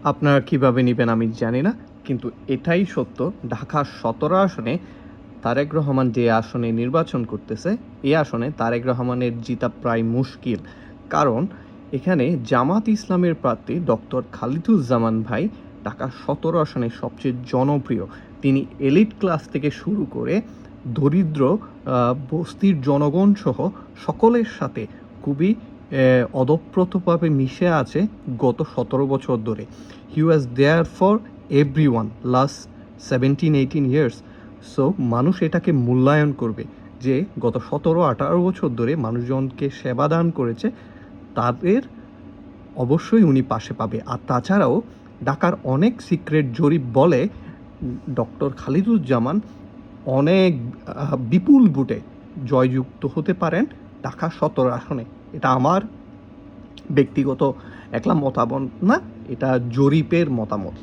আপনারা কিভাবে নিবেন আমি জানি না, কিন্তু এটাই সত্য। ঢাকা ১৭ আসনে তারেক রহমান যে আসনে নির্বাচন করতেছে, এই আসনে তারেক রহমানের জিতা প্রায় মুশকিল। কারণ এখানে জামাত ইসলামের প্রার্থী ডক্টর খালিদুজ্জামান ভাই ঢাকা ১৭ আসনে সবচেয়ে জনপ্রিয়। তিনি এলিট ক্লাস থেকে শুরু করে দরিদ্র বস্তির জনগণ সহ সকলের সাথে খুবই ওতপ্রোতভাবে মিশে আছে গত ১৭ বছর ধরে। He was there for everyone last 17-18 years. So মানুষ এটাকে মূল্যায়ন করবে যে গত ১৭-১৮ বছর ধরে মানুষজনকে সেবা দান করেছে, তাদের অবশ্যই উনি পাশে পাবে। আর তাছাড়াও ঢাকার অনেক সিক্রেট জরিপ বলে ডক্টর খালিদুজ্জামান অনেক বিপুল ভোটে জয়যুক্ত হতে পারেন ঢাকা ১৭ আসনে। এটা আমার ব্যক্তিগত একলা মতামত না, এটা জরিপের মতামত।